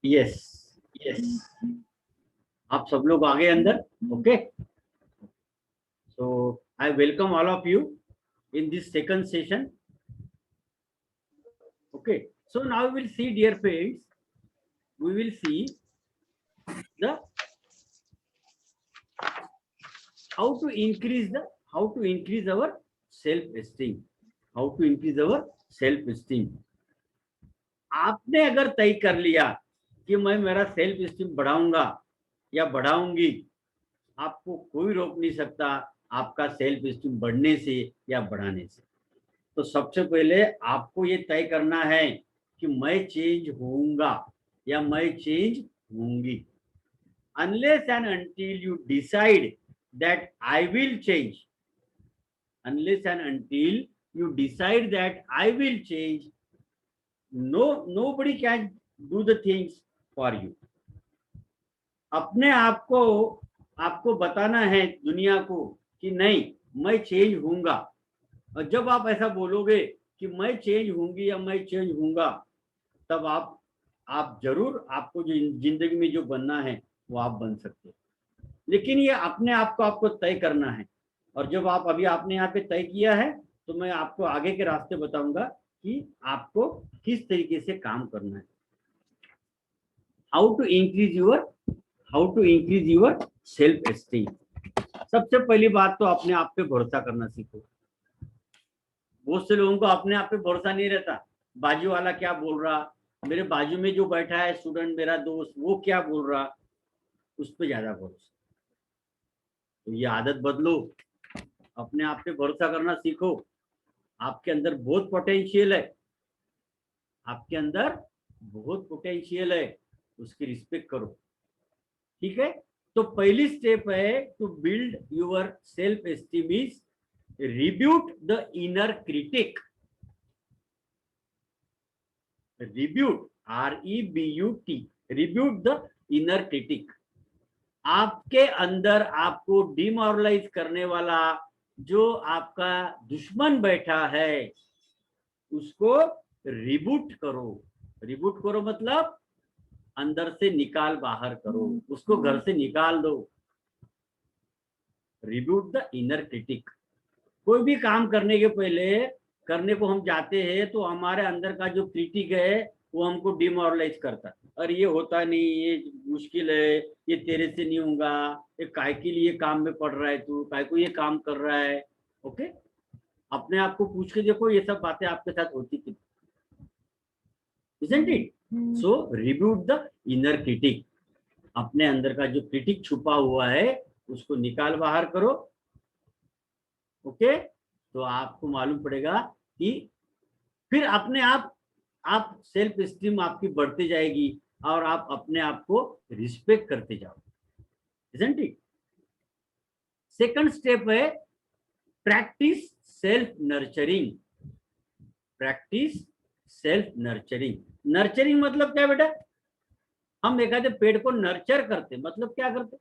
Yes, yes, आप सब लोग आ गए अंदर. Okay, so I welcome all of you in this second session. Okay, so now we will see, dear friends, we will see the how to increase our self esteem. How to increase our self esteem. आपने अगर तय कर लिया कि मैं मेरा self esteem बढ़ाऊंगा या बढ़ाऊंगी, आपको कोई रोक नहीं सकता आपका सेल्फ एस्टीम बढ़ने से या बढ़ाने से. तो सबसे पहले आपको ये तय करना है कि मैं चेंज होऊंगा या मैं change होऊंगी. Unless and until you decide that I will change, unless and until you decide that I will change, nobody can do the things for you. अपने आप को आपको बताना है दुनिया को कि नहीं, मैं चेंज होऊंगा. और जब आप ऐसा बोलोगे कि मैं चेंज होऊंगी या मैं चेंज होऊंगा, तब आप जरूर आपको जो जिंदगी में जो बनना है वो आप बन सकते हो. लेकिन ये अपने आप को आपको तय करना है. और जब आप अभी आपने यहाँ पे तय किया है, तो मैं आपको आगे के रास्ते बताऊंगा कि आपको किस तरीके से काम करना है. How to increase your self esteem. सबसे पहली बात तो अपने आप पे भरोसा करना सीखो. बहुत से लोगों को अपने आप पे भरोसा नहीं रहता. बाजू वाला क्या बोल रहा, मेरे बाजू में जो बैठा है स्टूडेंट, मेरा दोस्त, वो क्या बोल रहा, उस पर ज्यादा भरोसा. तो ये आदत बदलो, अपने आप पे भरोसा करना सीखो. आपके अंदर बहुत पोटेंशियल है, आपके अंदर बहुत पोटेंशियल है, उसकी रिस्पेक्ट करो. ठीक है, तो पहली स्टेप है to build your self esteem is rebut the inner critic. Rebut, REBUT, rebut the inner critic. आपके अंदर आपको डिमोरलाइज करने वाला जो आपका दुश्मन बैठा है, उसको रिबूट करो. रिबूट करो मतलब अंदर से निकाल बाहर करो, उसको घर से निकाल दो. Reboot the inner critic. कोई भी काम करने के पहले, करने को हम जाते हैं तो हमारे अंदर का जो क्रिटिक है वो हमको डिमोरलाइज करता है. अरे ये होता नहीं, ये मुश्किल है, ये तेरे से नहीं होगा, ये काय के लिए काम में पड़ रहा है, तू काय को ये काम कर रहा है. ओके, अपने आप को पूछ के देखो ये सब बातें आपके साथ होती थी. Isn't it? So rebuke the inner critic. अपने अंदर का जो क्रिटिक छुपा हुआ है उसको निकाल बाहर करो. ओके, तो आपको मालूम पड़ेगा कि फिर अपने आप सेल्फ एस्टीम आपकी बढ़ती जाएगी और आप अपने आप को रिस्पेक्ट करते जाओ. Isn't it? सेकंड स्टेप है practice self nurturing. Practice self nurturing. Nurturing मतलब क्या बेटा? हम एक आधे पेड़ को नर्चर करते मतलब क्या करते?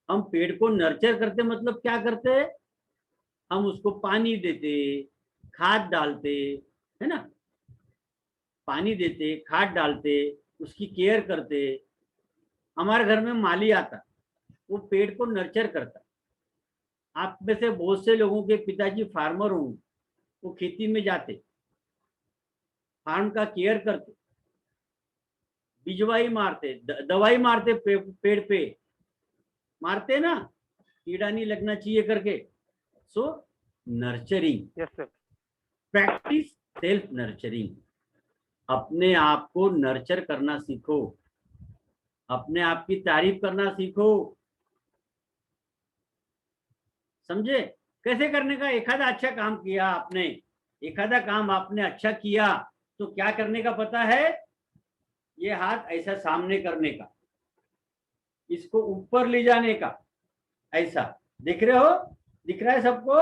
हम पेड़ को नर्चर करते मतलब क्या करते? हम उसको पानी देते, खाद डालते, है ना? पानी देते, खाद डालते, उसकी केयर करते. हमारे घर में माली आता, वो पेड़ को नर्चर करता. आप में से बहुत से लोगों के पिताजी फार्मर होंगे, वो खेती में जाते, फार्म का केयर करते, बिजवाई मारते, दवाई मारते, पेड़ पे मारते ना, कीड़ा नहीं लगना चाहिए करके। So nurturing, yes sir. Practice self nurturing. अपने आप को नर्चर करना सीखो, अपने आप की तारीफ करना सीखो। समझे कैसे करने का? एखादा अच्छा काम किया आपने, एखादा काम आपने अच्छा किया, तो क्या करने का पता है? ये हाथ ऐसा सामने करने का, इसको ऊपर ले जाने का, ऐसा। दिख रहे हो? दिख रहा है सबको?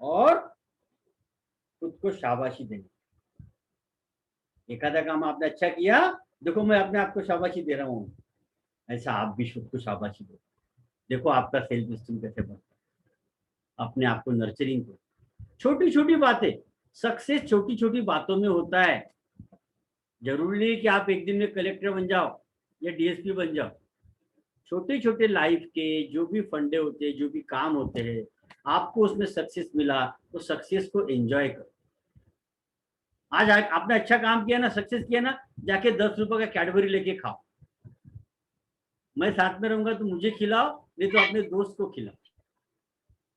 और खुद को शाबाशी देनी। एखादा काम आपने अच्छा किया, देखो मैं अपने आप को शाबाशी दे रहा हूँ, ऐसा आप भी खुद को शाबाशी दो। देखो आपका सेल्फ स्टीम कैसे बढ़ता है। अपने आप को नर्चरिंग करो। छोटी छोटी बातें, सक्सेस छोटी छोटी बातों में होता है। जरूरी नहीं कि आप एक दिन में कलेक्टर बन जाओ या डीएसपी बन जाओ। छोटे छोटे लाइफ के जो भी फंडे होते हैं, जो भी काम होते हैं, आपको उसमें सक्सेस मिला तो सक्सेस को एंजॉय करो। आज आपने अच्छा काम किया ना, सक्सेस किया ना, जाके 10 रुपए का कैडबरी लेके खाओ। मैं साथ में रहूंगा तो मुझे खिलाओ, नहीं तो अपने दोस्त को खिलाओ,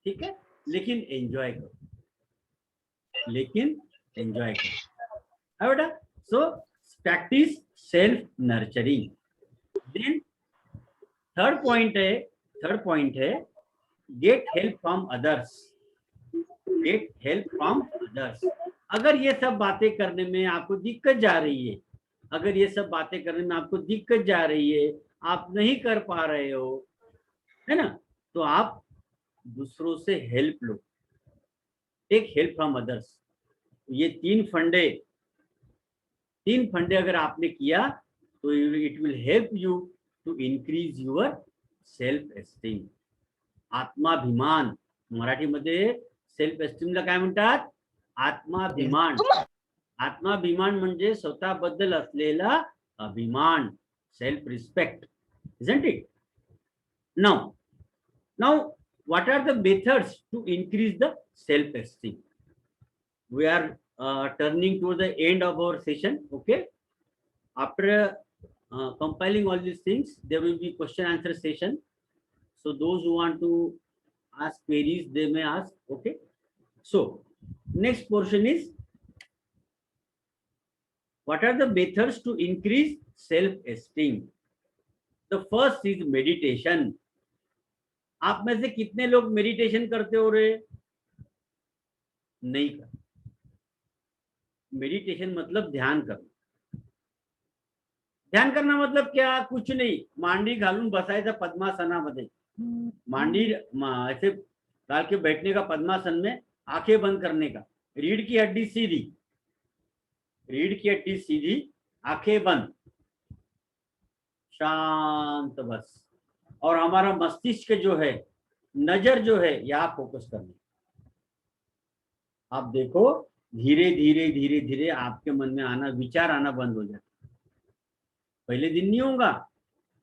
ठीक है? लेकिन एंजॉय करो, लेकिन एंजॉय करो, है बेटा? So practice self nurturing. Then third point है get help from others. Get help from others. अगर ये सब बातें करने में आपको दिक्कत जा रही है, अगर ये सब बातें करने में आपको दिक्कत जा रही है, आप नहीं कर पा रहे हो, है ना, तो आप दूसरों से हेल्प लो। Take help from others. ये तीन फंडे अगर आपने किया तो it will help you to increase your self esteem. आत्माभिमान, मराठीमध्ये सेल्फ एस्टीमला काय म्हणतात? आत्माभिमान. आत्माभिमान म्हणजे स्वतःबद्दल असलेला अभिमान, self respect, isn't it? Now what are the methods to increase the self esteem? We are turning to the end of our session. Okay, after compiling all these things, there will be question answer session. So those who want to ask queries, they may ask. Okay, so next portion is what are the methods to increase self esteem? The first is meditation. आप में से कितने लोग meditation करते हो रे? नहीं कर। मेडिटेशन मतलब ध्यान करना। ध्यान करना मतलब क्या? कुछ नहीं, मांडी घालून बसायचं पद्मासनामध्ये, मांडी ऐसे डाल के बैठने का पद्मासन में, आंखें बंद करने का, रीढ़ की हड्डी सीधी, रीढ़ की हड्डी सीधी, आंखें बंद, शांत बस। और हमारा मस्तिष्क जो है, नजर जो है, यहाँ फोकस करनी। आप देखो धीरे धीरे धीरे धीरे आपके मन में आना, विचार आना बंद हो जाता। पहले दिन नहीं होगा,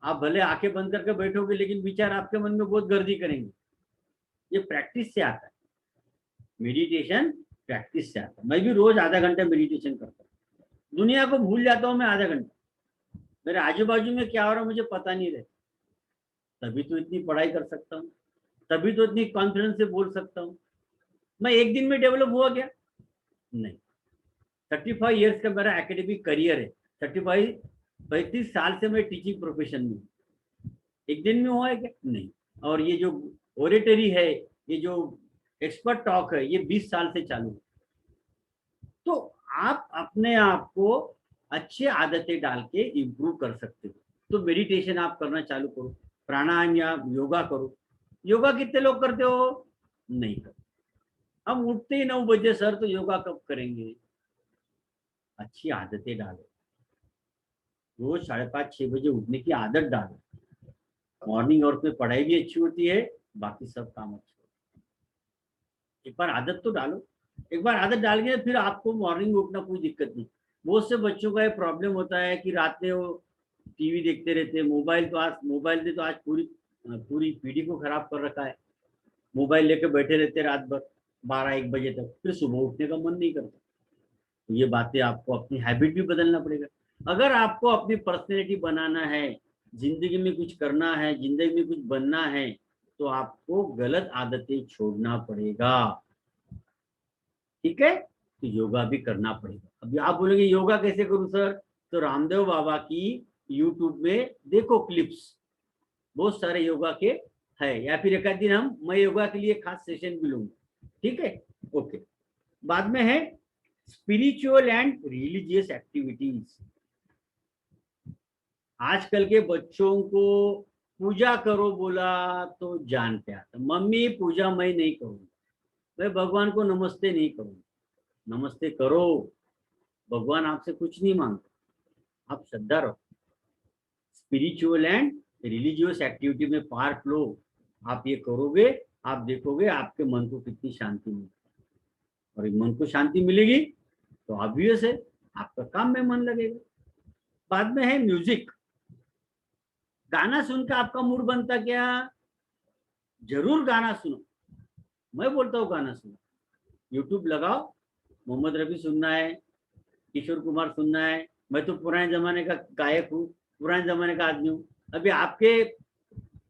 आप भले आंखें बंद करके बैठोगे लेकिन विचार आपके मन में बहुत गर्दी करेंगे। ये प्रैक्टिस से आता है, मेडिटेशन प्रैक्टिस से आता है। मैं भी रोज आधा घंटा मेडिटेशन करता हूँ। दुनिया को भूल जाता हूँ मैं आधा घंटा, मेरे आजू बाजू में क्या हो रहा है मुझे पता नहीं रहता। तभी तो इतनी पढ़ाई कर सकता हूँ, तभी तो इतनी कॉन्फिडेंस से बोल सकता हूँ। मैं एक दिन में डेवलप हुआ क्या? नहीं। 35 ईयर्स का मेरा एकेडमिक करियर है। 35 साल से मैं टीचिंग प्रोफेशन में, एक दिन में हुआ है क्या? नहीं। और ये जो ओरेटरी है, ये जो एक्सपर्ट टॉक है, ये 20 साल से चालू है। तो आप अपने आप को अच्छी आदतें डाल के इम्प्रूव कर सकते हो। तो मेडिटेशन आप करना चालू करो, प्राणायाम या योगा करो। योगा कितने लोग करते हो? नहीं करते। हम उठते ही 9 बजे सर, तो योगा कब करेंगे? अच्छी आदतें डालो, रोज 5:30-6 बजे उठने की आदत डालो। मॉर्निंग आवर्स में पढ़ाई भी अच्छी होती है, बाकी सब काम अच्छे होते हैं। एक बार आदत तो डालो, एक बार आदत डाल गए फिर आपको मॉर्निंग में उठना कोई दिक्कत नहीं। बहुत से बच्चों का ये प्रॉब्लम होता है कि रात में वो टीवी देखते रहते हैं। मोबाइल ने तो आज पूरी पीढ़ी को खराब कर रखा है। मोबाइल लेके बैठे रहते रात भर, 12-1 बजे तक, फिर सुबह उठने का मन नहीं करता। तो ये बातें आपको अपनी हैबिट भी बदलना पड़ेगा। अगर आपको अपनी पर्सनैलिटी बनाना है, जिंदगी में कुछ करना है, जिंदगी में कुछ बनना है, तो आपको गलत आदतें छोड़ना पड़ेगा। ठीक है, तो योगा भी करना पड़ेगा। अभी आप बोलेंगे योगा कैसे करूं सर, तो रामदेव बाबा की यूट्यूब में देखो क्लिप्स, बहुत सारे योगा के है, या फिर एक आध दिन मैं योगा के लिए खास सेशन भी लूंगा। ठीक है, ओके। बाद में है स्पिरिचुअल एंड रिलीजियस एक्टिविटीज। आजकल के बच्चों को पूजा करो बोला तो जान पे आता, मम्मी पूजा मैं नहीं करूंगा, मैं भगवान को नमस्ते नहीं करूंगा। नमस्ते करो, भगवान आपसे कुछ नहीं मांगता, आप श्रद्धा रखो। स्पिरिचुअल एंड रिलीजियस एक्टिविटी में पार्ट लो। आप ये करोगे, आप देखोगे आपके मन को कितनी शांति मिलेगी, और मन को शांति मिलेगी तो ऑब्वियस है आपका काम में मन लगेगा। बाद में है म्यूजिक। गाना सुनकर आपका मूड बनता क्या? जरूर गाना सुनो, मैं बोलता हूँ गाना सुनो। यूट्यूब लगाओ, मोहम्मद रफी सुनना है, किशोर कुमार सुनना है। मैं तो पुराने जमाने का गायक हूँ, पुराने जमाने का आदमी हूँ। अभी आपके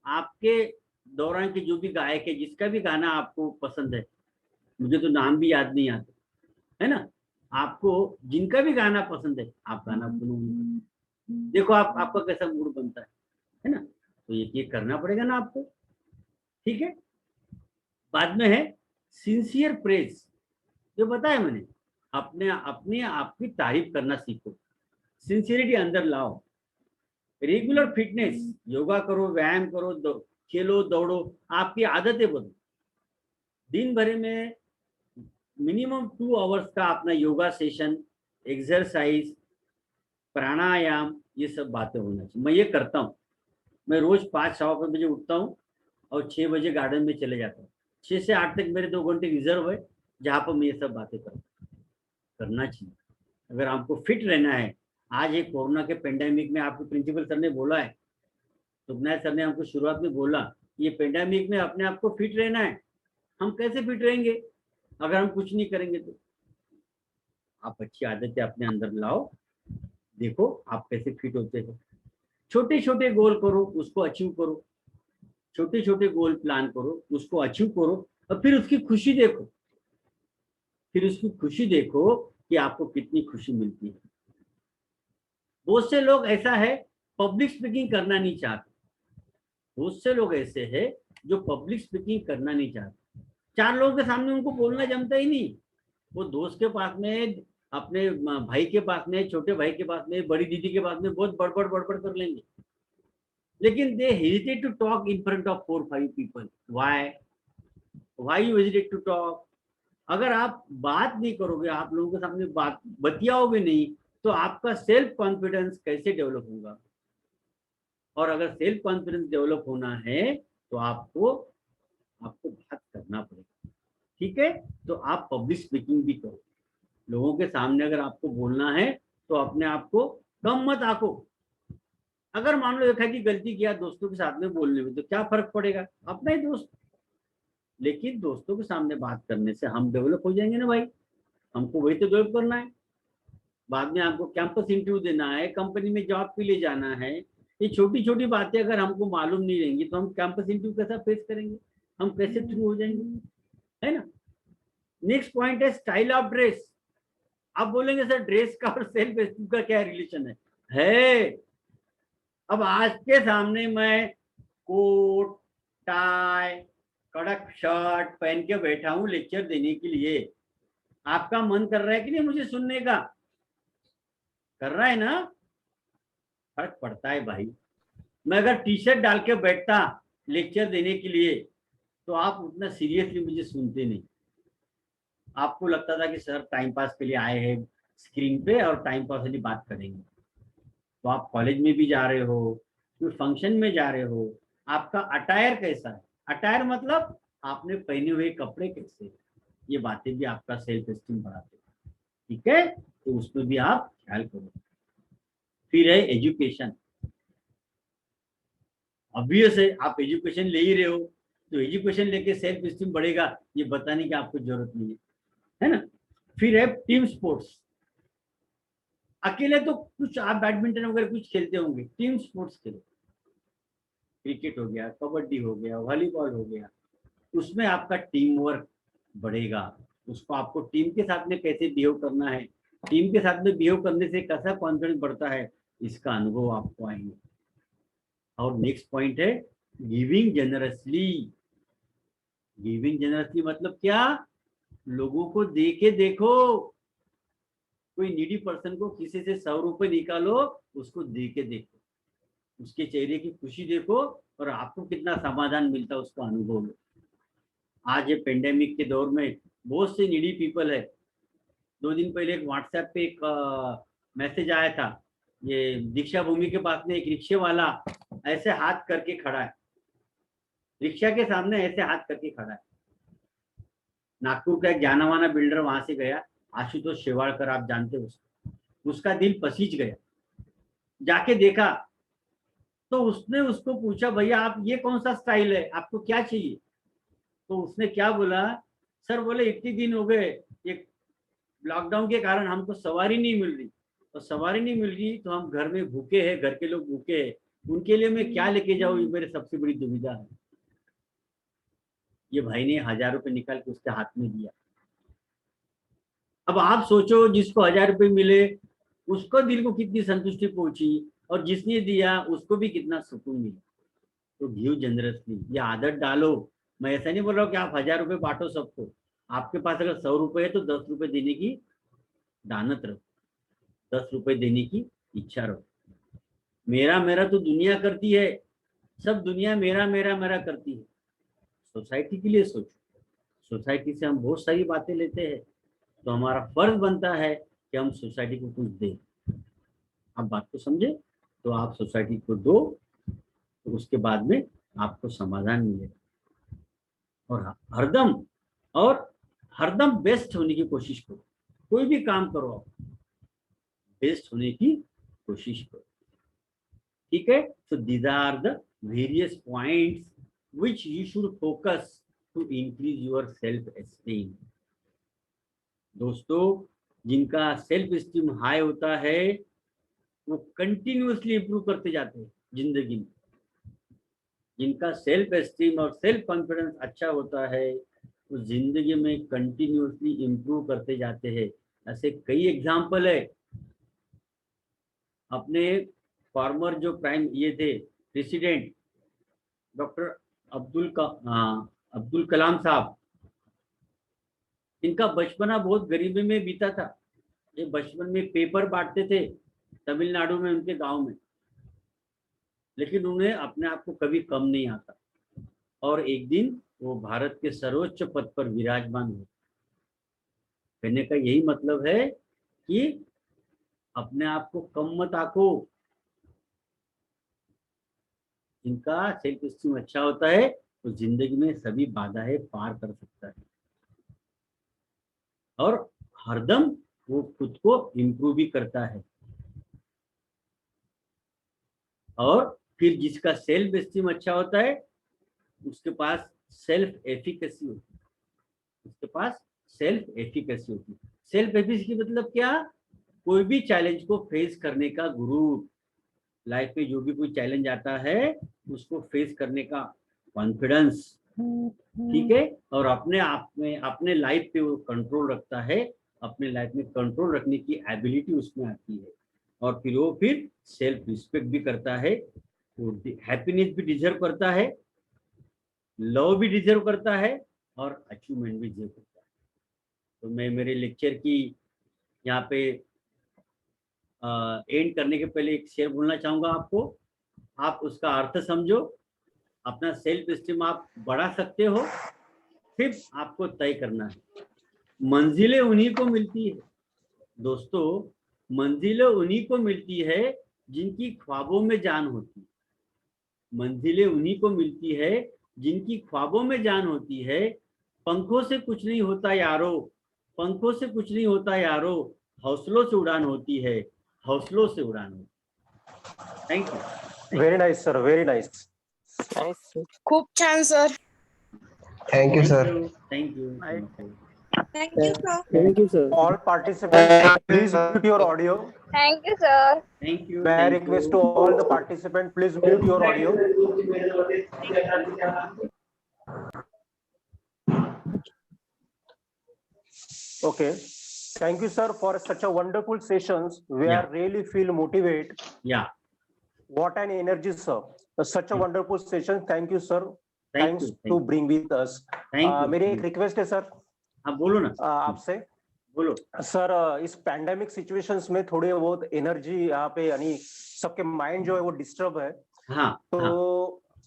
आपके दौरान के जो भी गायक है, जिसका भी गाना आपको पसंद है, मुझे तो नाम भी याद नहीं आता है ना, आपको जिनका भी गाना पसंद है आप गाना सुनो, देखो आप आपका कैसा मूड बनता है ना। तो ये करना पड़ेगा ना आपको। ठीक है, बाद में है सिंसियर प्रेज। जो बताया मैंने, अपने अपने आपकी तारीफ करना सीखो, सिंसियरिटी अंदर लाओ। रेगुलर फिटनेस, योगा करो, व्यायाम करो, खेलो दौड़ो, आपकी आदतें बदलो। दिन भर में मिनिमम 2 आवर्स का अपना योगा सेशन, एक्सरसाइज, प्राणायाम, ये सब बातें होना चाहिए। मैं ये करता हूँ, मैं रोज 5-5 बजे उठता हूँ और 6 बजे गार्डन में चले जाता हूँ। 6 से 8 तक मेरे 2 घंटे रिजर्व है, जहाँ पर मैं ये सब बातें करता हूँ। करना चाहिए अगर आपको फिट रहना है। आज एक कोरोना के पेंडेमिक में आपके प्रिंसिपल सर ने बोला है, सुखनाथ सर ने हमको शुरुआत में बोला, ये पेंडेमिक में अपने आप को फिट रहना है। हम कैसे फिट रहेंगे अगर हम कुछ नहीं करेंगे? तो आप अच्छी आदतें अपने अंदर लाओ, देखो आप कैसे फिट होते हो। छोटे छोटे गोल करो, उसको अचीव करो। छोटे छोटे गोल प्लान करो, उसको अचीव करो, और फिर उसकी खुशी देखो। फिर उसकी खुशी देखो कि आपको कितनी खुशी मिलती है। बहुत से लोग ऐसा है, पब्लिक स्पीकिंग करना नहीं चाहते। बहुत से लोग ऐसे हैं जो पब्लिक स्पीकिंग करना नहीं चाहते। 4 लोगों के सामने उनको बोलना जमता ही नहीं। वो दोस्त के पास में, अपने भाई के पास में, छोटे भाई के पास में, बड़ी दीदी के पास में बहुत बड़बड़ बड़बड़ कर लेंगे, लेकिन they hesitate to talk in front of 4-5 people. Why you hesitate to talk? अगर आप बात नहीं करोगे, आप लोगों के सामने बात बतियाओगे नहीं, तो आपका सेल्फ कॉन्फिडेंस कैसे डेवलप होगा? और अगर सेल्फ कॉन्फिडेंस डेवलप होना है तो आपको आपको बात करना पड़ेगा। ठीक है, तो आप पब्लिक स्पीकिंग भी करो। लोगों के सामने अगर आपको बोलना है तो अपने आप को कम मत आको। अगर मान लो देखा कि गलती किया दोस्तों के साथ में बोलने में, तो क्या फर्क पड़ेगा, अपना ही दोस्त। लेकिन दोस्तों के सामने बात करने से हम डेवलप हो जाएंगे ना भाई, हमको वही तो डेवलप करना है। बाद में आपको कैंपस इंटरव्यू देना है, कंपनी में जॉब के लिए जाना है। ये छोटी छोटी बातें अगर हमको मालूम नहीं रहेंगी तो हम कैंपस इंटरव्यू कैसा फेस करेंगे, हम कैसे थ्रू हो जाएंगे, है ना। नेक्स्ट पॉइंट है स्टाइल ऑफ ड्रेस। आप बोलेंगे सर ड्रेस का और सेल्फ एस्टीम का क्या रिलेशन है? अब आज के सामने मैं कोट टाई कड़क शर्ट पहन के बैठा हूं लेक्चर देने के लिए। आपका मन कर रहा है कि नहीं मुझे सुनने का? कर रहा है ना? फर्क पड़ता है भाई। मैं अगर टी शर्ट डाल के बैठता लेक्चर देने के लिए, तो आप उतना सीरियसली मुझे सुनते नहीं। आपको लगता था कि सर टाइम पास के लिए आए हैं स्क्रीन पे और टाइम पास वाली बात करेंगे। तो आप कॉलेज में भी जा रहे हो, कोई फंक्शन में जा रहे हो, आपका अटायर कैसा है? अटायर मतलब आपने पहने हुए कपड़े कैसे, ये बातें भी आपका सेल्फ एस्टीम बढ़ाते हैं। ठीक है, तो उसमें भी आप ख्याल करो। फिर है एजुकेशन। ऑब्वियस है, आप एजुकेशन ले ही रहे हो तो एजुकेशन लेके सेल्फ स्टीम बढ़ेगा ये बताने की आपको जरूरत नहीं है ना। फिर है टीम स्पोर्ट्स। अकेले तो कुछ आप बैडमिंटन वगैरह कुछ खेलते होंगे, टीम स्पोर्ट्स खेलो, क्रिकेट हो गया, कबड्डी हो गया, वॉलीबॉल हो गया, उसमें आपका टीम वर्क बढ़ेगा। उसको आपको टीम के साथ में कैसे बिहेव करना है, टीम के साथ में बिहेव करने से कैसा कॉन्फिडेंस बढ़ता है, इसका अनुभव आपको आएंगे। और नेक्स्ट पॉइंट है गिविंग जेनरसली। गिविंग जेनरसली मतलब क्या, लोगों को दे के देखो। कोई नीडी पर्सन को किसी से 100 रुपए निकालो, उसको दे के देखो, उसके चेहरे की खुशी देखो और आपको कितना समाधान मिलता है उसका अनुभव लो। आज ये पेंडेमिक के दौर में बहुत से नीडी पीपल है। 2 दिन पहले एक व्हाट्सएप पे एक मैसेज आया था, ये दीक्षा भूमि के पास में एक रिक्शे वाला ऐसे हाथ करके खड़ा है, रिक्शा के सामने ऐसे हाथ करके खड़ा है। नागपुर का एक जाना माना बिल्डर वहां से गया, आशुतोष शेवाड़कर, आप जानते हो उसको, उसका दिल पसीज गया। जाके देखा तो उसने उसको पूछा, भैया आप ये कौन सा स्टाइल है, आपको क्या चाहिए? तो उसने क्या बोला, सर बोले इतने दिन हो गए, एक लॉकडाउन के कारण हमको सवारी नहीं मिल रही, और सवारी नहीं मिल रही तो हम घर में भूखे हैं, घर के लोग भूखे हैं, उनके लिए मैं क्या लेके जाऊं, ये मेरे सबसे बड़ी दुविधा है। ये भाई ने 1000 रुपए निकाल के उसके हाथ में दिया। अब आप सोचो जिसको 1000 रुपए मिले उसको दिल को कितनी संतुष्टि पहुंची, और जिसने दिया उसको भी कितना सुकून मिला। तो गिव जनरसली, ये आदत डालो। मैं ऐसा नहीं बोल रहा हूँ कि आप 1000 रुपए बांटो सबको, आपके पास अगर 100 रुपए है तो 10 रुपए देने की दानत रहो, 10 रुपए देने की इच्छा रहो। मेरा मेरा तो दुनिया करती है, सब दुनिया मेरा मेरा मेरा करती है। सोसाइटी के लिए सोचो, सोसाइटी से हम बहुत सारी बातें लेते हैं, तो हमारा फर्ज बनता है कि हम सोसाइटी को कुछ दें। आप बात को समझे, तो आप सोसाइटी को दो, तो उसके बाद में आपको समाधान मिलेगा। और हरदम बेस्ट होने की कोशिश करो, कोई भी काम करो आप बेस्ट होने की कोशिश करो, ठीक है। So these are the various points which you should focus to increase your self esteem। दोस्तों, जिनका सेल्फ एस्टीम हाई होता है वो कंटिन्यूअसली इंप्रूव करते जाते हैं जिंदगी में। जिनका सेल्फ एस्टीम और सेल्फ कॉन्फिडेंस अच्छा होता है वो जिंदगी में कंटिन्यूअसली इंप्रूव करते जाते हैं। ऐसे कई एग्जाम्पल है। अपने फॉर्मर जो प्राइम ये थे प्रेसिडेंट डॉक्टर अब्दुल कलाम साहब, इनका बचपना बहुत गरीबी में बीता था। ये बचपन में पेपर बांटते थे तमिलनाडु में उनके गांव में, लेकिन उन्हें अपने आप को कभी कम नहीं आता, और एक दिन वो भारत के सर्वोच्च पद पर विराजमान हुए। कहने का यही मतलब है कि अपने आप को कम मत आको। जिनका सेल्फ एस्टीम अच्छा होता है तो जिंदगी में सभी बाधाएं पार कर सकता है, और हरदम वो खुद को इम्प्रूव भी करता है। और फिर जिसका सेल्फ एस्टीम अच्छा होता है उसके पास सेल्फ एफिकेसी होती है, उसके पास सेल्फ एफिकेसी होती है। सेल्फ एफिकेसी मतलब क्या, कोई भी चैलेंज को फेस करने का गुरूर, लाइफ में जो भी कोई चैलेंज आता है उसको फेस करने का कॉन्फिडेंस, ठीक है। और अपने आप में अपने लाइफ पे वो कंट्रोल रखता है, अपने लाइफ में कंट्रोल रखने की एबिलिटी उसमें आती है, और फिर वो फिर सेल्फ रिस्पेक्ट भी करता है, वो हैप्पीनेस भी डिजर्व करता है, लव भी डिजर्व करता है, और अचीवमेंट भी डिजर्व करता है। तो मैं मेरे लेक्चर की यहाँ पे एंड करने के पहले एक शेर बोलना चाहूंगा आपको, आप उसका अर्थ समझो। अपना सेल्फ एस्टीम आप बढ़ा सकते हो, सिर्फ आपको तय करना है। मंजिलें उन्हीं को मिलती है दोस्तों, मंजिलें उन्हीं को मिलती है जिनकी ख्वाबों में जान होती है। मंजिलें उन्हीं को मिलती है जिनकी ख्वाबों में जान होती है। पंखों से कुछ नहीं होता यारो, पंखों से कुछ नहीं होता यारो, हौसलों से उड़ान होती है, हौसलों से उड़ान होती है। Thank you. Very nice sir, very nice. खूप छान sir. Thank you, sir. Thank you. Thank you, sir. Thank you, sir. All participants, please mute your audio. Thank you, sir. Thank you. May I request to all the participants, please mute your audio. Okay. Thank you, sir, for such a wonderful sessions. We Yeah. are really feel motivated. Yeah. What an energy, sir. Such a wonderful session. Thank you, sir. Thank Thanks you. to bring with us. Thank you. मेरी एक request है sir हाँ बोलो ना, आपसे बोलो। Sir इस pandemic situations में थोड़ी बहुत एनर्जी यहाँ पे यानी सबके माइंड जो है वो डिस्टर्ब है। हाँ तो हाँ,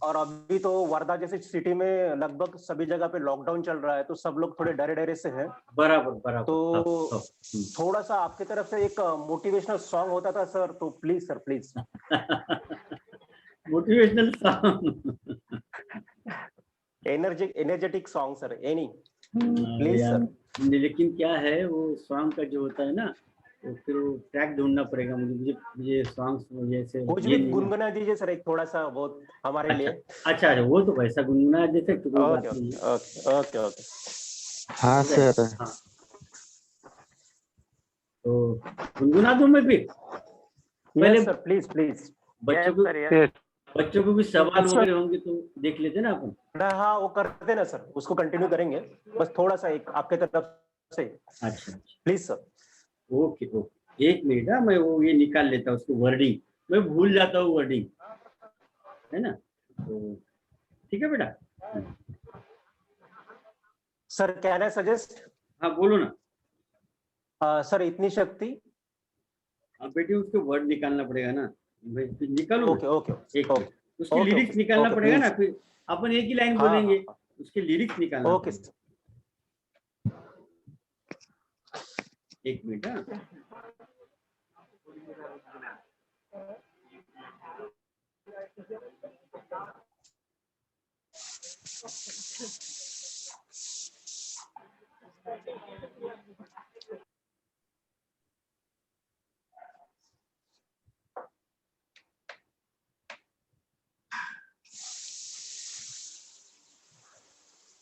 और अभी तो वर्धा जैसी सिटी में लगभग सभी जगह पे लॉकडाउन चल रहा है, तो सब लोग थोड़े डरे डरे से हैं। बराबर बराबर। तो थोड़ा सा आपकी तरफ से एक मोटिवेशनल सॉन्ग होता था सर, तो please sir please. Motivational song, energetic song sir, any please sir. लेकिन क्या है वो सॉन्ग का जो होता है ना, तो फिर वो ट्रैक ढूंढना पड़ेगा मुझे सॉन्ग्स जैसे कुछ भी गुनगुना दीजिए सर, एक थोड़ा सा बहुत हमारे लिए। अच्छा वो तो वैसा गुनगुना जैसे ओके ओके ओके। हाँ सर। हाँ तो गुनगुना दूं मैं भी पहले सर प्लीज प्लीज। बच्चों को भी सवाल वगैरह होंगे तो देख लेते ना अपन। हाँ वो करते ना सर, उसको कंटिन्यू करेंगे, बस थोड़ा सा एक आपके तरफ से। अच्छा प्लीज सर। ओके ओके, एक मिनट है, मैं वो ये निकाल लेता हूँ उसको, वर्डिंग मैं भूल जाता हूँ वर्डिंग, है ना, तो ठीक है बेटा। Sir can I suggest? हाँ बोलो ना। सर इतनी शक्ति। हाँ बेटी उसको वर्ड निकालना पड़ेगा ना, निकालो। ओके ओके एक उसके लिरिक्स निकालना पड़ेगा ना, फिर अपन एक ही लाइन बोलेंगे, उसके लिरिक्स निकालना। ओके एक मिनट।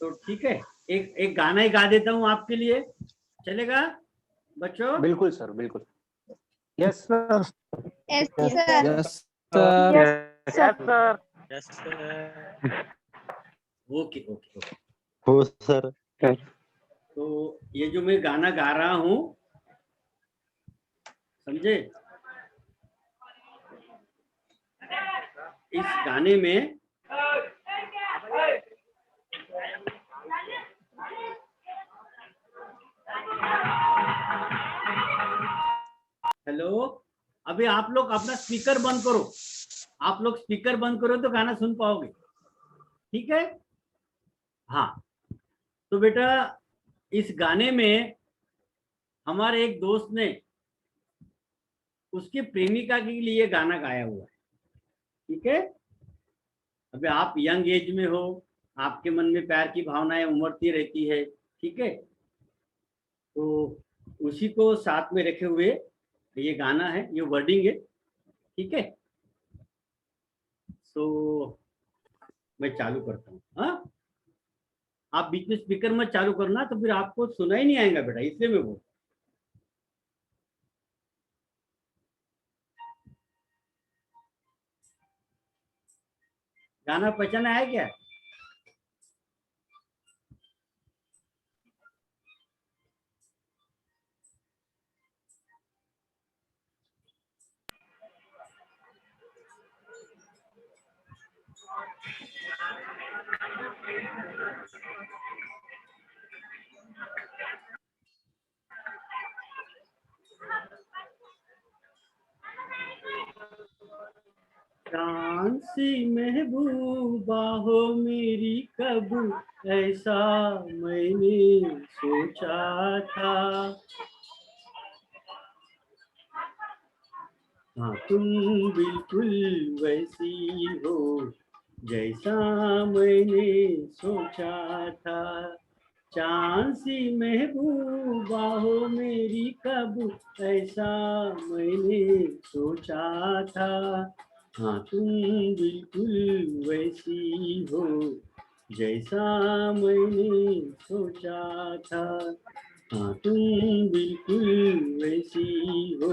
तो ठीक है, एक गाना ही गा देता हूँ आपके लिए, चलेगा बच्चों? बिल्कुल सर बिल्कुल। Yes sir. Yes, sir. Yes sir. Yes sir. Okay okay okay. हो सर। तो ये जो मैं गाना गा रहा हूँ, समझे, इस गाने में हेलो, अभी आप लोग अपना स्पीकर बंद करो, आप लोग स्पीकर बंद करो तो गाना सुन पाओगे, ठीक है? हाँ तो बेटा इस गाने में हमारे एक दोस्त ने उसकी प्रेमिका के लिए गाना गाया हुआ है, ठीक है? अभी आप यंग एज में हो, आपके मन में प्यार की भावनाएं उमड़ती रहती है, ठीक है? तो उसी को साथ में रखे हुए ये गाना है, ये वर्डिंग है, ठीक है? तो मैं चालू करता हूँ। हाँ आप बीच में स्पीकर मत चालू करना, तो फिर आपको सुना ही नहीं आएगा बेटा, इसलिए मैं बोल। गाना पहचाना है क्या? चांद सी महबूबा हो मेरी, कब ऐसा मैंने सोचा था। हाँ तुम बिल्कुल वैसी हो जैसा मैंने सोचा था। चांद सी महबूबा हो मेरी, कब ऐसा मैंने सोचा था। हाँ तुम बिल्कुल वैसी हो जैसा मैंने सोचा था, हाँ तुम बिल्कुल वैसी हो।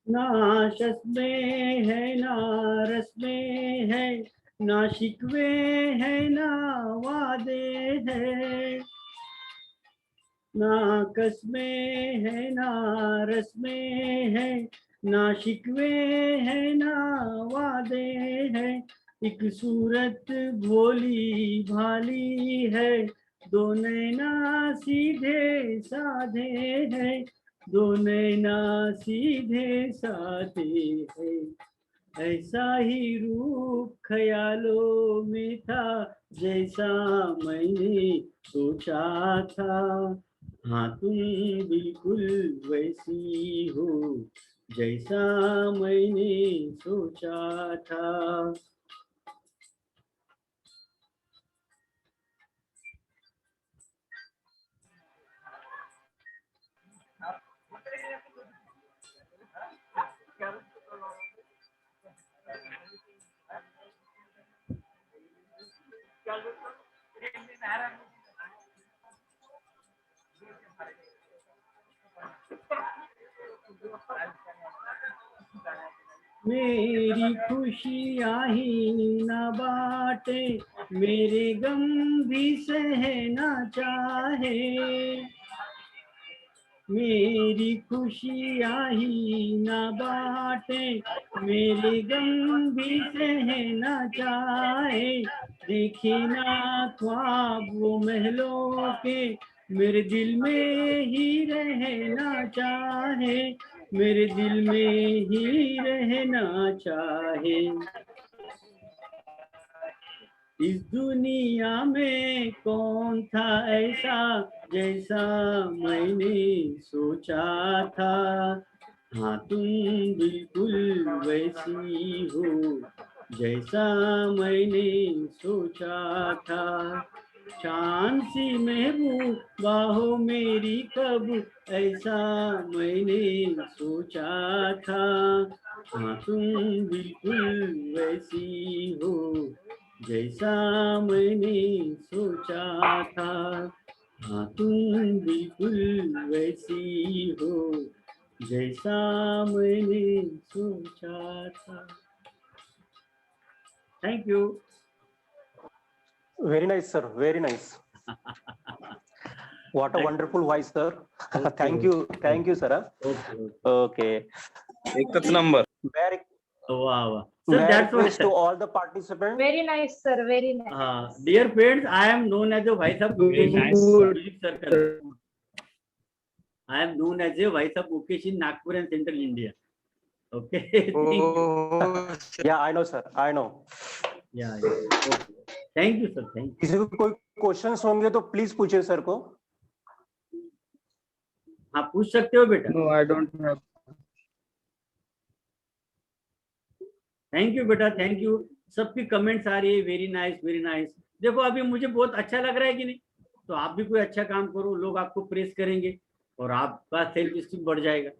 ना शस में है ना रस में है, ना शिकवे है ना वादे है, ना कसमें है ना रस में है, ना शिकवे है ना वादे है। एक सूरत भोली भाली है, दो नैना सीधे साधे है, दो नैना सीधे साधे है। ऐसा ही रूप ख्यालों में था, जैसा मैंने सोचा था, हाँ तुम बिल्कुल वैसी हो, जैसा मैंने सोचा था। मेरी खुशियाँ ही न बाटे, मेरे गम भी सहना चाहे, मेरी खुशियाँ ही न बाटे, मेरे गम भी सहना चाहे। देखे ना ख्वाब वो महलों के, मेरे दिल में ही रहना चाहे, मेरे दिल में ही रहना चाहे। इस दुनिया में कौन था ऐसा, जैसा मैंने सोचा था, हाँ तुम बिल्कुल वैसी हो, जैसा मैंने सोचा था। चांद सी महबूबा हो मेरी कब, ऐसा मैंने सोचा था, हाँ तुम बिल्कुल वैसी हो, जैसा मैंने सोचा था, हाँ तुम बिल्कुल वैसी हो, जैसा मैंने सोचा था। Thank you. Very nice, sir. Very nice. What a wonderful voice, sir. Thank you, sir. Okay. एकच नंबर. Very, वाह वाह may sir, I that's request to what. all the participants. Very nice, sir. Very nice. Dear friends, I am known as a voice of Mukesh music circle. I am known as a vice of Mukesh in Nagpur and Central India. Okay. Thank you. Yeah, I know, sir. I know. Yeah. Okay. Thank you, sir. Thank you. किसी को कोई questions होंगे तो please पूछिए sir को. आप पूछ सकते हो बेटा. No, I don't have. Thank you बेटा, थैंक यू. सबकी कमेंट्स आ रही है, वेरी नाइस वेरी नाइस. देखो अभी मुझे बहुत अच्छा लग रहा है कि नहीं, तो आप भी कोई अच्छा काम करो, लोग आपको प्रेस करेंगे और आपका सेल्फ स्टीम बढ़ जाएगा,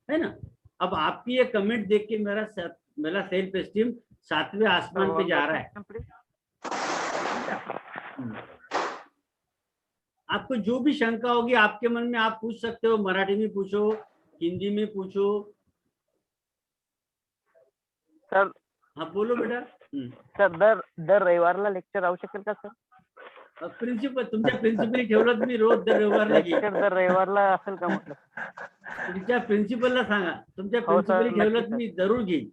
है ना. अब आपकी ये कमेंट देख के मेरा सेल्फ स्टीम 7वें आसमान पे जा रहा है. आपको जो भी शंका होगी आपके मन में आप पूछ सकते हो. मराठी में पूछो, हिंदी में पूछो. सर हाँ बोलो बेटा. सर दर रविवारला लेक्चर आवू शकेल का सर? प्रिन्सिपल, तुमच्या प्रिन्सिपल ठेवलं तुम्ही रोज दर रविवारला घेईल. लेक्चर दर रविवारला असेल का म्हटलं? तुमच्या प्रिन्सिपलला सांगा, तुमच्या हो सर, प्रिन्सिपल ठेवलं नक्की तुम्ही जरूर घेईल.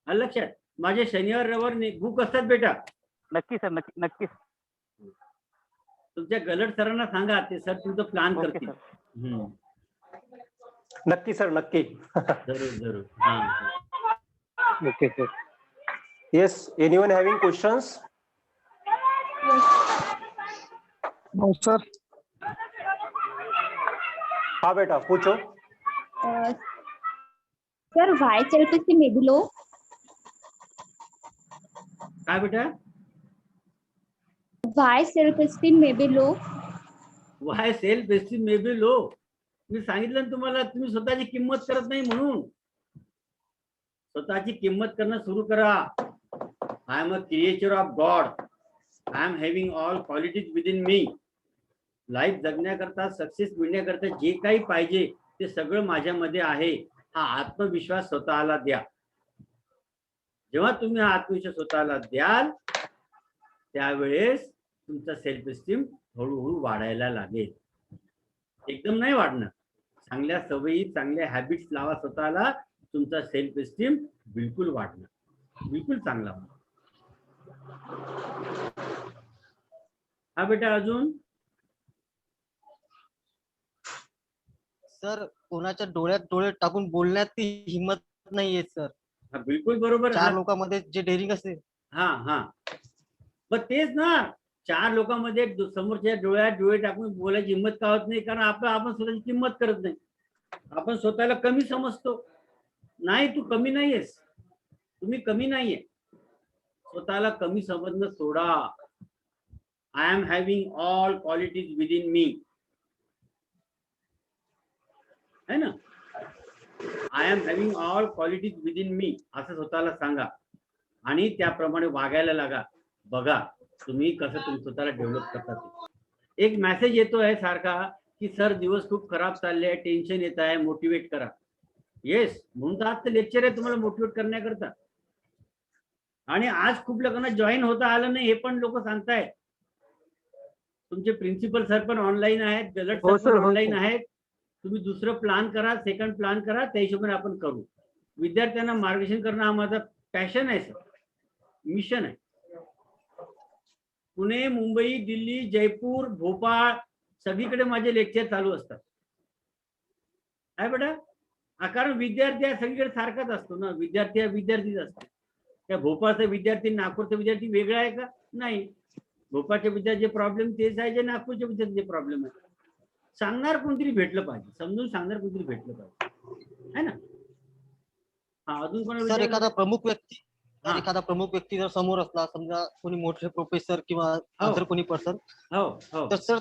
लक्षात, माझे शनिवार रविवार बुक असतात बेटा. नक्की सर, नक्की. तुमच्या गलट सरांना सांगा, ते सर तुमचं प्लॅन ओके करतील. सर. नक्की सर, नक्की. जरूर. हाँ. Okay, sir. Yes, anyone having questions? No sir. हाँ बेटा पूछो। सर वाई सेल्फ एस्टीम में भी लो। काय बेटा? वाई सेल्फ एस्टीम में भी लो। वाय सेल्फ एस्टीम मे बी लो. मी सांगितलं ना तुम्हाला, तुम्ही स्वतःची किंमत करत नाही म्हणून. स्वतःची किंमत करणं सुरू करा. I am a creature of God. I am having all qualities within me. Life जगण्याकरता, सक्सेस मिळण्याकरता जे काही पाहिजे ते सगळं माझ्यामध्ये आहे. हा आत्मविश्वास स्वतःला द्या. जेव्हा तुम्ही हा आत्मविश्वास स्वतःला द्याल त्यावेळेस तुमचा सेल्फ एस्टीम हळूहळू वाढायला लागेल. एकदम नाही वाढणार. चांगल्या सवयी, चांगल्या हॅबिट्स लावा स्वतःला, तुमचा सेल्फ एस्टीम बिलकुल वाढणार, बिलकुल चांगला होणार. हा बेटा अजून? सर कोणाच्या डोळ्यात डोळे टाकून बोलण्यात ती हिंमत नाहीये सर. हा बिलकुल बरोबर. चार लोकांमध्ये जे डेअरिंग असते. हा हा मग तेच ना, 4 लोकांमध्ये समोरच्या डोळ्यात डोळे टाकून बोलायची हिंमत का होत नाही? कारण आपण स्वतःची किंमत करत नाही. आपण स्वतःला कमी समजतो. नाही, तू कमी नाहीयेस, तुम्ही कमी नाहीये. स्वतःला कमी समजणं सोडा. I am having all qualities within me, है ना? I am having all qualities within me असं स्वतःला सांगा आणि त्याप्रमाणे वागायला लागा. बघा तुम्ही कसं तुम्ही स्वतःला डेव्हलप करता. एक मेसेज येतो आहे सारखा की सर दिवस खूप खराब चालले आहे, टेन्शन येत आहे, मोटिवेट करा. येस, म्हणून तर आज लेक्चर आहे तुम्हाला मोटिवेट करण्याकरता. आणि आज खूप लोकांना जॉईन होता आलं नाही हे पण लोक सांगतायत. तुमचे प्रिन्सिपल सर पण ऑनलाईन आहेत, गलट सर पण ऑनलाईन आहेत. तुम्ही दुसरं प्लान करा, सेकंड प्लान करा, त्या हिशोबाने आपण करू. विद्यार्थ्यांना मार्गदर्शन करणं हा माझा पॅशन आहे सर, मिशन आहे. पुणे, मुंबई, दिल्ली, जयपूर, भोपाळ सगळीकडे माझे लेक्चर चालू असतात. आहे बेटा? कारण विद्यार्थी हा सगळीकडे सारखाच असतो ना. विद्यार्थी हा विद्यार्थीच असतो. त्या भोपाळचा विद्यार्थी नागपूरचा विद्यार्थी वेगळा आहे का? नाही. भोपाळच्या विद्यार्थ्याचे प्रॉब्लेम तेच आहे जे नागपूरच्या विद्यार्थ्यांचे प्रॉब्लेम आहे. सांगणार कोणतरी भेटलं पाहिजे, समजून सांगणार कोणतरी भेटलं पाहिजे, है ना? हा अजून कोण? सर एखादा प्रमुख व्यक्ती जर समोर असला, समजा कोणी मोठे प्रोफेसर किंवा अदर कोणी पर्सन, तर सर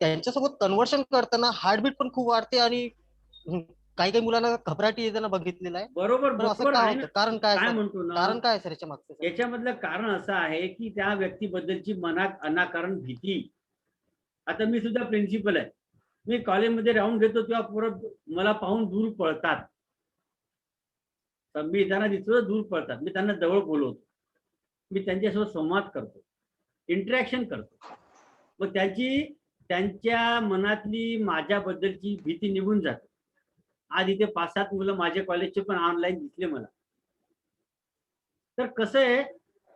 त्यांच्यासोबत कन्व्हर्शन करताना हार्टबीट पण खूप वाढते आणि काही काही मुलांना घबराटी येताना बघितलेलं आहे. बरोबर असं काय होतं? कारण काय म्हणतो ना, कारण काय सर याच्या मागचं? याच्यामधलं कारण असं आहे की त्या व्यक्तीबद्दलची मनात अनाकारण भीती. आता मी सुद्धा प्रिन्सिपल आहे. मी कॉलेजमध्ये राहून घेतो तेव्हा पोरं मला पाहून दूर पळतात. मी त्यांना दिसतो दूर पळतात. मी त्यांना जवळ बोलवतो, मी त्यांच्यासोबत संवाद करतो, इंटरॅक्शन करतो. मग त्यांच्या मनातली माझ्याबद्दलची भीती निघून जाते. आज इथे 5-7 मुलं माझ्या कॉलेजचे पण ऑनलाईन दिसले मला. तर कसं आहे,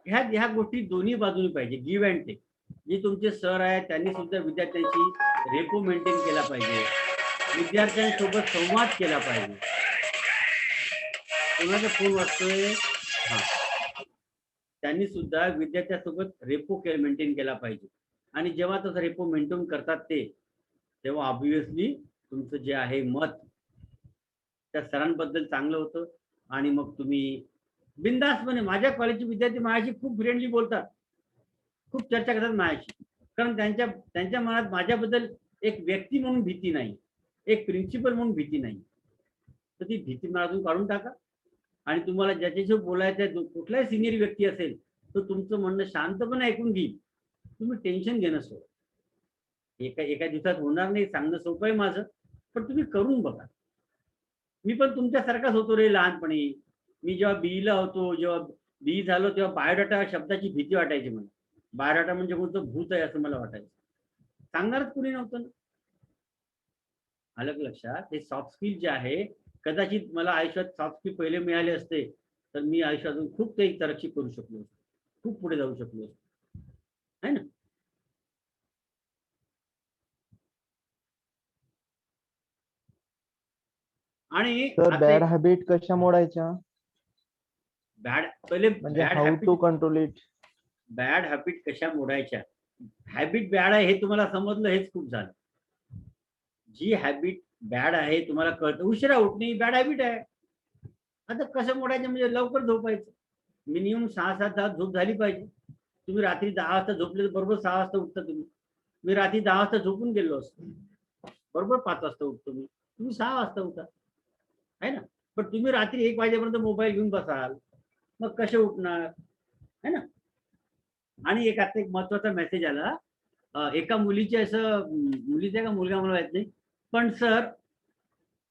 ह्या गोष्टी दोन्ही बाजूने पाहिजे, गिव्ह अँड टेक. जे तुमचे सर आहेत त्यांनी सुद्धा विद्यार्थ्यांशी रेपो मेंटेन केला पाहिजे, विद्यार्थ्यांसोबत संवाद केला पाहिजे. कोणाचा फोन वाजतोय? हा, त्यांनी सुद्धा विद्यार्थ्यांसोबत रेपो मेंटेन केला पाहिजे. आणि जेव्हा तसं रेपो मेंटेन करतात ते, तेव्हा ऑब्विसली तुमचं जे आहे मत त्या सरांबद्दल चांगलं होतं. आणि मग तुम्ही बिनधास्तपणे, माझ्या कॉलेजचे विद्यार्थी माझ्याशी खूप फ्रेंडली बोलतात, खूप चर्चा करतात माझ्याशी. कारण त्यांच्या मनात माझ्याबद्दल एक व्यक्ती म्हणून भीती नाही, एक प्रिन्सिपल म्हणून भीती नाही. तर ती भीती मनातून काढून टाका. आणि तुम्हाला ज्याच्याशी बोलायचं, कुठलाही सिनियर व्यक्ती असेल तर तुमचं म्हणणं शांतपणे ऐकून घेईल. तुम्ही टेन्शन घेणं सोडा. एका दिवसात होणार नाही, सांगणं सोपं आहे माझं, पण तुम्ही करून बघा. मी पण तुमच्यासारखाच होतो रे लहानपणी. मी जेव्हा बीईला होतो, जेव्हा बीई झालो तेव्हा बायोडाटा शब्दाची भीती वाटायची मला. बायोडाटा म्हणजे कोणतं भूत आहे असं मला वाटायचं. सांगणारच कुणी नव्हतं ना. आलं लक्षात? हे सॉफ्ट स्किल जे आहे, कदाचित मला आयुष्यात सॉफ्ट स्किल पहिले मिळाले असते तर मी आयुष्यातून खूप काही तरक्की करू शकलो असतो, खूप पुढे जाऊ शकलो असतो, है ना? आणि बॅड हॅबिट कशा मोडायच्या? बॅड, पहिले म्हणजे how to control it. Bad habit कशा मोडायच्या? हॅबिट बॅड आहे हे तुम्हाला समजलं, हेच खूप झालं. जी हॅबिट बॅड आहे तुम्हाला कळतं, उशिरा उठणे ही बॅड हॅबिट आहे. आता कसं मोडायचं म्हणजे लवकर झोपायचं, मिनिमम 6-7 तास झोप झाली पाहिजे. तुम्ही रात्री 10 वाजता झोपले तर बरोबर 6 वाजता उठता तुम्ही. मी रात्री 10 वाजता झोपून गेलो असतो, बरोबर 5 वाजता उठतो मी, तुम्ही 6 वाजता उठा, आहे ना. पण तुम्ही रात्री 1 वाजेपर्यंत मोबाईल घेऊन बसाल, मग कसे उठणार, है ना. आणि आता एक महत्वाचा मेसेज आला, एका मुलीचे असं, मुलीचा का मुलगा मला माहित नाही, पण सर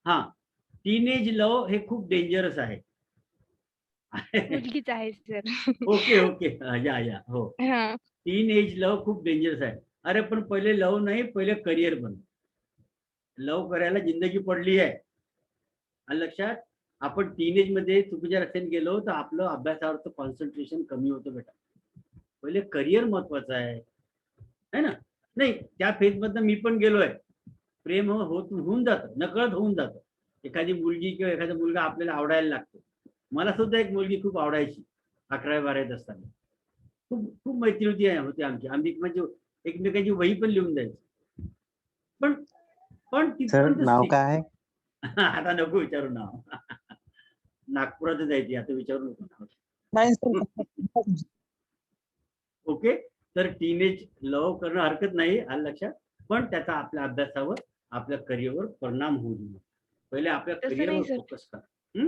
हा टीनेज लव हे खूप डेंजरस आहे. मुलगीच आहे सर. ओके ओके, या हो. हा. टीनेज लव खूप डेंजरस आहे. अरे पण पहिले लव नाही, पहिले करिअर बन. लव करायला जिंदगी पडली आहे. आणि लक्षात, आपण टीनेज मध्ये चुकीच्या रस्त्याने गेलो तर आपलं अभ्यासावरचं कॉन्सन्ट्रेशन कमी होतं बेटा. पहिले करिअर महत्वाचं आहे ना. नाही, त्या फेज मधनं मी पण गेलोय. प्रेम होऊन जातं, नकळत होऊन जातं. एखादी मुलगी किंवा एखादा मुलगा आपल्याला आवडायला लागतो. मला सुद्धा एक मुलगी खूप आवडायची 11वी-12वीत असताना. खूप खूप मैत्री होती आमची. आम्ही म्हणजे एकमेकांची वही पण लिहून द्यायची. पण सर नाव काय? आता नको विचारू नाव. नागपुरातच जायची, आता विचारू नको नाव. नाही सर. ओके, तर टीनेज लव करणं हरकत नाही, आलं लक्षात. पण त्याचा आपल्या अभ्यासावर, आपल्या करिअरवर परिणाम होऊ नये. पहिले आपल्या करिअरवर फोकस करा.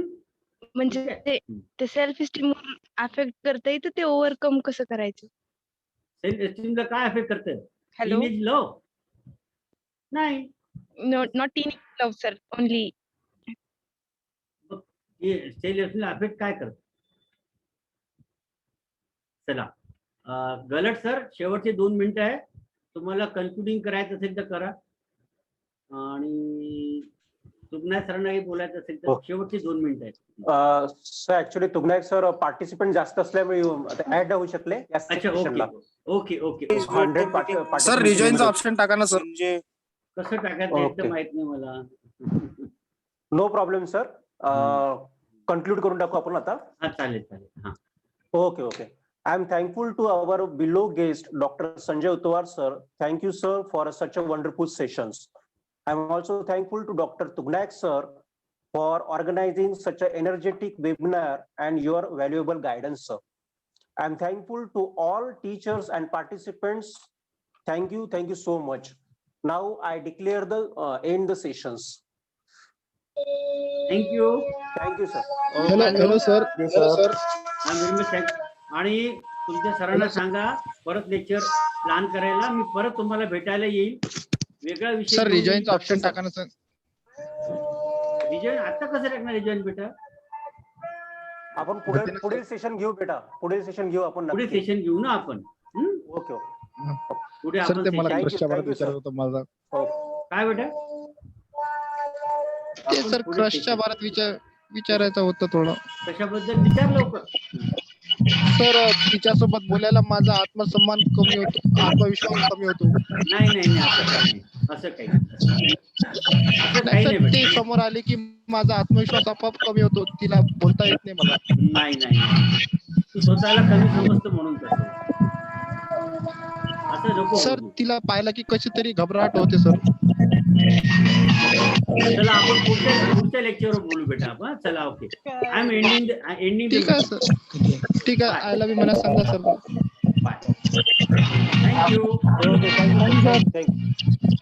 म्हणजे ते सेल्फ इस्टीम अफेक्ट करता येतं, ते ओव्हरकम कसं करायचं? सेल्फ एस्टीमला काय अफेक्ट करतं? हॅलो, टीनेज लव नाही, not teenage love sir, only self एस्टीमला अफेक्ट काय करतं? चला, गलट सर, शेवटचे 2 मिनिटं आहे. तुम्हाला कन्क्लुडिंग करायचं असेल तर करा, आणि तुगनायक सरांना काही बोलायचं असेल तर शेवटचे 2 मिनिटं आहेत. Sir actually Tugnayak sir participant जास्त असल्यामुळे ऍड होऊ शकले. अच्छा, ओके ओके ओके. 100 सर रिजॉईनचा ऑप्शन टाका ना सर. म्हणजे कसं टाकायचं हे माहित नाही मला. नो प्रॉब्लेम सर, कन्क्लूड करून टाकू आपण आता. हा चालेल चालेल. हा Okay. I am thankful to our below guest, Dr. Sanjay Utwar sir. Thank you, sir, for such a wonderful sessions. I am also thankful to Dr. Tugnaik sir for organizing such an energetic webinar and your valuable guidance, sir. I am thankful to all teachers and participants. Thank you so much. Now I declare the end the sessions. Thank you, sir. Hello, sir. I'm very much thankful. आणि तुमच्या सरांना सांगा परत lecture plan करायला. मी परत तुम्हाला भेटायला येईल. वेगळा विषय सर रिजॉईनचा ऑप्शन टाका ना सर. रिजॉईन आता कसं टाकणार रिजॉईन बेटा? आपण पुढील सेशन घेऊ बेटा. पुढील सेशन घेऊ आपण. पुढे सेशन घेऊ ना आपण. ओके. पुढे सर आपण ते मला Thank you, क्रशच्या बाबत thank you, विचारत sir. होतं माझा. काय बेटा? ते सर क्रशच्या बाबत विचारायचं होतं थोडं. कशाबद्दल विचार लवकर. सर तिच्यासोबत बोलायला माझा आत्मसन्मान कमी होतो, आत्मविश्वास कमी होतो. नाही असं काही नाही सर, नाही ते समोर आले की माझा आत्मविश्वास आपोआप कमी होतो. तिला बोलता येत नाही मला. नाही तू स्वतःला कमी समजतो म्हणून तसं. असं नको सर होऊ. तिला पाहिलं की कशी तरी घबराहट होते सर. चला आपण पुढच्या लेक्चरवर बोलू बेटा आपण. चला ओके. I am ending. ठीक आहे सर. ठीक आहे. आय लव्ह यू मला सांगा sir. Bye. Thank you. Okay, thank you, sir. Thank you.